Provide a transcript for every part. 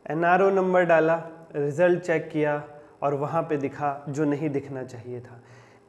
NRO number डाला, result check किया और वहाँ पे दिखा जो नहीं दिखना चाहिए था।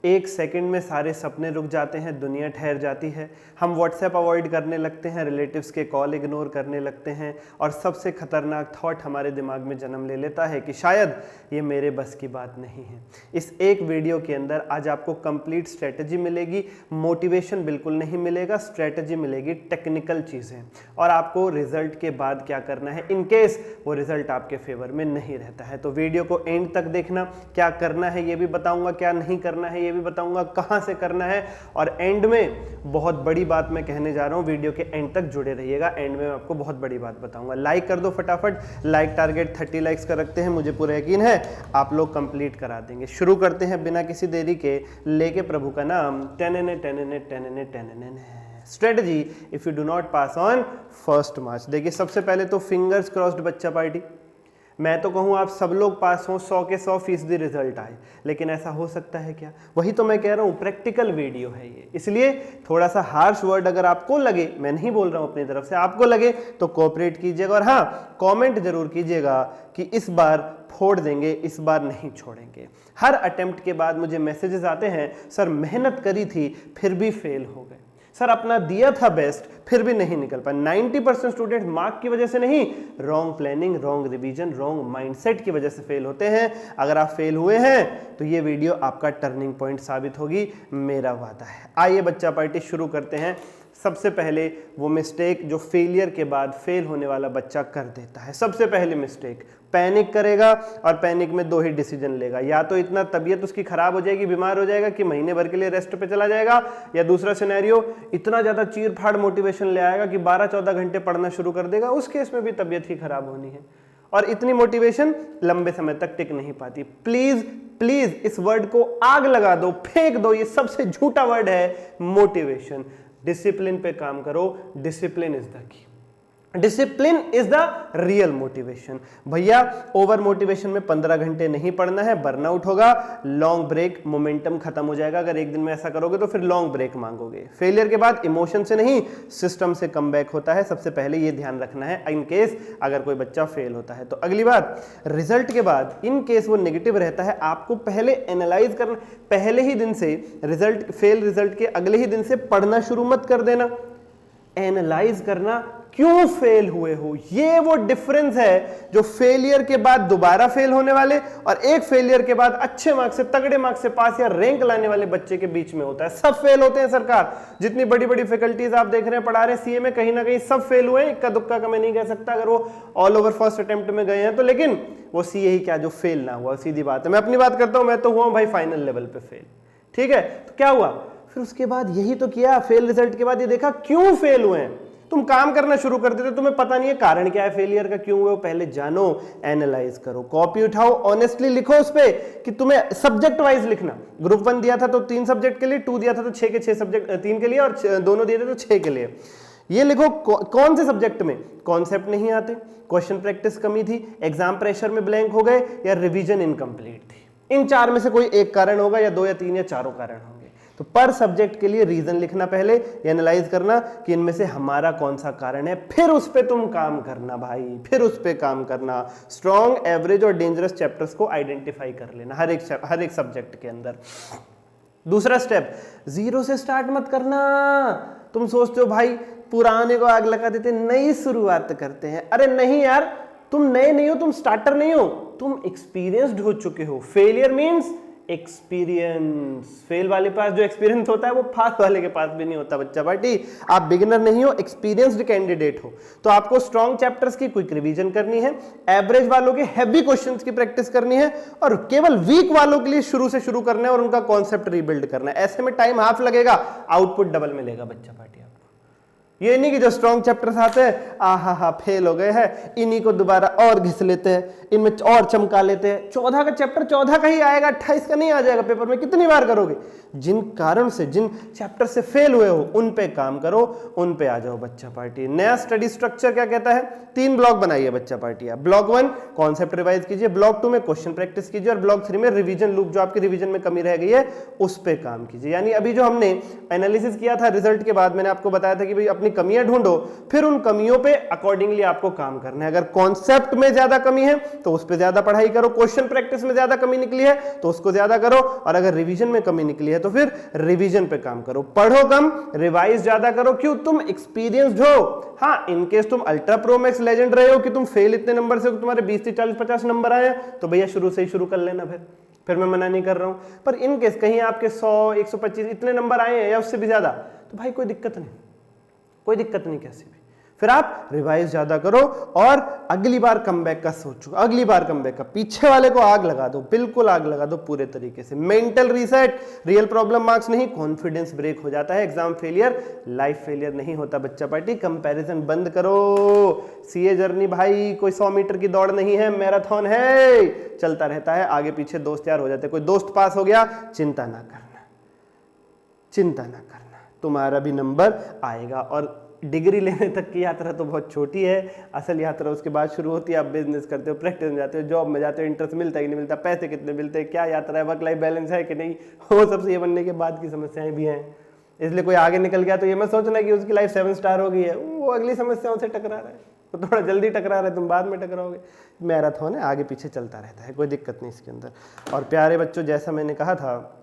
1 सेकंड में सारे सपने रुक जाते हैं, दुनिया ठहर जाती है, हम व्हाट्सएप अवॉइड करने लगते हैं, रिलेटिव्स के कॉल इग्नोर करने लगते हैं और सबसे खतरनाक थॉट हमारे दिमाग में जन्म ले लेता है कि शायद ये मेरे बस की बात नहीं है। इस एक वीडियो के अंदर आज आपको कंप्लीट स्ट्रेटजी मिलेगी, मोटिवेशन बिल्कुल नहीं मिलेगा, स्ट्रेटजी मिलेगी, टेक्निकल चीज़ें, और आपको रिजल्ट के बाद क्या करना है इन केस वो रिजल्ट आपके फेवर में नहीं रहता है। तो वीडियो को एंड तक देखना, क्या करना है ये भी बताऊंगा, क्या नहीं करना है ये भी बताऊंगा, कहां से करना है, और एंड में बहुत बड़ी बात मैं कहने जा रहा हूं, वीडियो के एंड तक जुड़े रहिएगा। एंड में मैं आपको बहुत बड़ी बात बताऊंगा। लाइक कर दो फटाफट, लाइक टारगेट 30 लाइक्स का रखते हैं, मुझे पूरा यकीन है आप लोग कंप्लीट करा देंगे। शुरू करते हैं बिना किसी देरी के, लेके प्रभु का नाम। Strategy if you do not pass on 1 मार्च। देखिए सबसे पहले तो फिंगर्स क्रॉस्ड बच्चा पार्टी, मैं तो कहूँ आप सब लोग पास हों, 100 के 100% रिजल्ट आए, लेकिन ऐसा हो सकता है क्या? वही तो मैं कह रहा हूँ, प्रैक्टिकल वीडियो है ये, इसलिए थोड़ा सा हार्श वर्ड अगर आपको लगे, मैं नहीं बोल रहा हूँ अपनी तरफ से, आपको लगे तो कोऑपरेट कीजिएगा और हाँ कमेंट जरूर कीजिएगा कि इस बार फोड़ देंगे, इस बार नहीं छोड़ेंगे। हर अटेम्प्ट के बाद मुझे मैसेजेस आते हैं, सर मेहनत करी थी फिर भी फेल हो गए, सर अपना दिया था बेस्ट फिर भी नहीं निकल पाए। 90% स्टूडेंट मार्क की वजह से नहीं, wrong planning, wrong revision, wrong mindset की वजह से फेल होते हैं। अगर आप फेल हुए हैं तो ये वीडियो आपका टर्निंग पॉइंट साबित होगी, मेरा वादा है। आइए बच्चा पार्टी शुरू करते हैं। सबसे पहले वो मिस्टेक जो फेलियर के बाद फेल होने वाला बच्चा कर देता है, सबसे पहले मिस्टेक, पैनिक करेगा और पैनिक में 2 ही डिसीजन लेगा, या तो इतना तबीयत उसकी खराब हो जाएगी, बीमार हो जाएगा कि महीने भर के लिए रेस्ट पे चला जाएगा, या दूसरा सिनेरियो इतना ज्यादा चीर फाड़ मोटिवेशन ले आएगा कि 12-14 घंटे पढ़ना शुरू कर देगा, उस केस में भी तबीयत ही खराब होनी है और इतनी मोटिवेशन लंबे समय तक टिक नहीं पाती। प्लीज प्लीज इस वर्ड को आग लगा दो, फेंक दो, ये सबसे झूठा वर्ड है मोटिवेशन। डिसिप्लिन पे काम करो, discipline is the key, discipline is the real motivation. भैया ओवर मोटिवेशन में 15 घंटे नहीं पढ़ना है, बर्नआउट होगा, लॉन्ग ब्रेक, मोमेंटम खत्म हो जाएगा। अगर एक दिन में ऐसा करोगे तो फिर लॉन्ग ब्रेक मांगोगे। फेलियर के बाद इमोशन से नहीं, सिस्टम से कमबैक होता है, सबसे पहले ये ध्यान रखना है इन केस अगर कोई बच्चा फेल होता है। तो अगली बात, रिजल्ट के बाद इन केस वो नेगेटिव रहता है, आपको पहले एनालाइज करना, पहले ही दिन से रिजल्ट, फेल रिजल्ट के अगले ही दिन से पढ़ना शुरू मत कर देना, एनालाइज करना क्यों फेल हुए हो। ये वो डिफरेंस है जो फेलियर के बाद दोबारा फेल होने वाले और एक फेलियर के बाद अच्छे मार्क्स से, तगड़े मार्क्स से पास या रैंक लाने वाले बच्चे के बीच में होता है। सब फेल होते हैं सरकार, जितनी बड़ी बड़ी फैकल्टीज आप देख रहे हैं पढ़ा रहे हैं सीए में, कहीं ना कहीं सब फेल हुए हैं, इक्का दुक्का का मैं नहीं कह सकता अगर वो ऑल ओवर फर्स्ट अटेम्प्ट में गए हैं तो, लेकिन वो सीए ही क्या जो फेल ना हुआ, सीधी बात है। मैं अपनी बात करता हूं, मैं तो हुआ भाई फाइनल लेवल पे फेल, ठीक है, तो क्या हुआ फिर उसके बाद यही तो किया, फेल रिजल्ट के बाद ये देखा क्यों फेल हुए हैं, तुम काम करना शुरू कर देते, तुम्हें पता नहीं है कारण क्या है फेलियर का, क्यों हुआ, पहले जानो, एनालाइज करो, कॉपी उठाओ, ऑनेस्टली लिखो उस पे कि तुम्हें सब्जेक्ट वाइज लिखना। ग्रुप 1 दिया था तो 3 सब्जेक्ट के लिए, 2 दिया था तो 6 के 6 सब्जेक्ट, 3 के लिए, और दोनों दिए थे तो 6 के लिए। ये लिखो कौन से सब्जेक्ट में कॉन्सेप्ट नहीं आते, क्वेश्चन प्रैक्टिस कमी थी, एग्जाम प्रेशर में ब्लैंक हो गए, या रिवीजन इनकम्प्लीट थी। इन 4 में से कोई एक कारण होगा, या 2 या 3 या 4 कारण होंगे। तो पर सब्जेक्ट के लिए रीजन लिखना, पहले एनालाइज करना कि इनमें से हमारा कौन सा कारण है, फिर उस पे तुम काम करना भाई, फिर उस पे काम करना। स्ट्रॉन्ग, एवरेज और डेंजरस चैप्टर्स को आइडेंटिफाई कर लेना हर एक सब्जेक्ट के अंदर। दूसरा स्टेप, 0 से स्टार्ट मत करना। तुम सोचते हो भाई पुराने को आग लगा देते, नई शुरुआत करते हैं। अरे नहीं यार, तुम नए नहीं हो, तुम स्टार्टर नहीं हो, तुम एक्सपीरियंस्ड हो चुके हो। फेलियर मीन्स एक्सपीरियंस, फेल वाले पास जो एक्सपीरियंस होता है वो पास वाले के पास भी नहीं होता बच्चा पार्टी। आप बिगिनर नहीं हो, एक्सपीरियंस्ड कैंडिडेट हो। तो आपको स्ट्रॉन्ग चैप्टर्स की क्विक रिवीजन करनी है, एवरेज वालों के हैवी क्वेश्चंस की प्रैक्टिस करनी है, और केवल वीक वालों के लिए शुरू से शुरू करना है और उनका कॉन्सेप्ट रीबिल्ड करना है। ऐसे में टाइम हाफ लगेगा, आउटपुट डबल मिलेगा बच्चा पार्टी। ये नहीं कि जो स्ट्रॉन्ग चैप्टर्स आते हैं आहा फेल हो गए हैं, इन्हीं को दोबारा और घिस लेते हैं, इनमें और चमका लेते हैं। 14 का चैप्टर 14 का ही आएगा, 28 का नहीं आ जाएगा पेपर में। कितनी बार करोगे? जिन कारण से, जिन चैप्टर से फेल हुए हो उन पे काम करो, उन पे आ जाओ बच्चा पार्टी। नया स्टडी स्ट्रक्चर क्या कहता है? 3 ब्लॉक बनाइए बच्चा पार्टी। ब्लॉक 1 कॉन्सेप्ट रिवाइज कीजिए, ब्लॉक 2 में क्वेश्चन प्रैक्टिस कीजिए, और ब्लॉक 3 में रिवीजन लूप, जो आपकी रिवीजन में कमी रह गई है उस पे काम कीजिए। यानी अभी जो हमने एनालिसिस किया था रिजल्ट के बाद, मैंने आपको बताया था कि भाई अपनी अपनी कमियां ढूंढो, फिर उन कमियों पे अकॉर्डिंगली आपको काम करना है। अगर कॉन्सेप्ट में ज्यादा कमी है तो उस पर ज्यादा पढ़ाई करो, क्वेश्चन प्रैक्टिस में ज्यादा कमी निकली है तो उसको ज्यादा करो, और अगर रिवीजन में कमी निकली है तो फिर रिवीजन पे काम करो। पढ़ो कम, रिवाइज ज्यादा करो। क्यों? तुम एक्सपीरियंस्ड हो। हाँ, इनकेस तुम अल्ट्रा प्रो मैक्स लेजेंड रहे हो कि तुम फेल इतने नंबर से तुम्हारे 20 से 40 50 नंबर आए तो भैया शुरू से ही शुरू कर लेना, फिर मैं मना नहीं कर रहा हूं। पर इनकेस कहीं आपके 100 125 इतने नंबर आए हैं या उससे भी ज्यादा, तो भाई कोई दिक्कत नहीं, कोई दिक्कत नहीं कैसे भी। फिर आप रिवाइज ज्यादा करो और अगली बार कमबैक का सोचो, अगली बार कमबैक का। पीछे वाले को आग लगा दो, बिल्कुल आग लगा दो पूरे तरीके से। Mental reset, real problem marks नहीं, कॉन्फिडेंस ब्रेक हो जाता है। एग्जाम फेलियर लाइफ फेलियर नहीं होता बच्चा पार्टी। कंपैरिजन बंद करो। सीए जर्नी भाई कोई 100 मीटर की दौड़ नहीं है, मैराथन है, चलता रहता है। आगे पीछे दोस्त यार हो जाते, कोई दोस्त पास हो गया चिंता ना करना, चिंता ना करना, तुम्हारा भी नंबर आएगा। और डिग्री लेने तक की यात्रा तो बहुत छोटी है, असल यात्रा उसके बाद शुरू होती है। आप बिजनेस करते हो, प्रैक्टिस में जाते हो, जॉब में जाते हो, इंटरेस्ट मिलता है कि नहीं मिलता, पैसे कितने मिलते हैं, क्या यात्रा है, वर्क लाइफ बैलेंस है कि नहीं, वो सबसे ये बनने के बाद की समस्याएं भी हैं। इसलिए कोई आगे निकल गया तो ये मत सोचना कि उसकी लाइफ 7 स्टार हो गई है, वो अगली समस्याओं से टकरा रहा है, तो थोड़ा जल्दी टकरा रहा है, तुम बाद में टकराओगे। मैराथन है, आगे पीछे चलता रहता है, कोई दिक्कत नहीं इसके अंदर। और प्यारे बच्चों, जैसा मैंने कहा था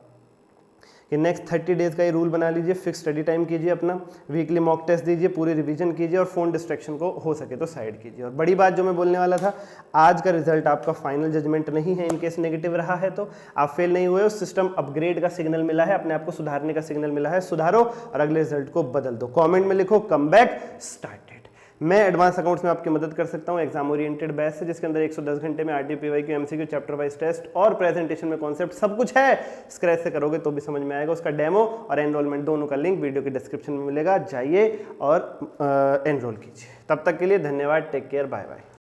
कि नेक्स्ट 30 डेज का ये रूल बना लीजिए, फिक्स स्टडी टाइम कीजिए अपना, वीकली मॉक टेस्ट दीजिए, पूरी रिवीजन कीजिए और फोन डिस्ट्रैक्शन को हो सके तो साइड कीजिए। और बड़ी बात जो मैं बोलने वाला था, आज का रिजल्ट आपका फाइनल जजमेंट नहीं है। इनकेस नेगेटिव रहा है तो आप फेल नहीं हुए हो, सिस्टम अपग्रेड का सिग्नल मिला है, अपने आप को सुधारने का सिग्नल मिला है, सुधारो और अगले रिजल्ट को बदल दो। कॉमेंट में लिखो कमबैक स्टार्टेड। मैं एडवांस अकाउंट्स में आपकी मदद कर सकता हूं। एग्जाम ओरिएंटेड बैच है जिसके अंदर 110 घंटे में RTO PYQ MCQ chapter wise test और प्रेजेंटेशन में कॉन्सेप्ट सब कुछ है। स्क्रैच से करोगे तो भी समझ में आएगा। उसका डेमो और एनरोलमेंट दोनों का लिंक वीडियो के डिस्क्रिप्शन में मिलेगा, जाइए और एनरोल कीजिए। तब तक के लिए धन्यवाद, टेक केयर, बाय बाय।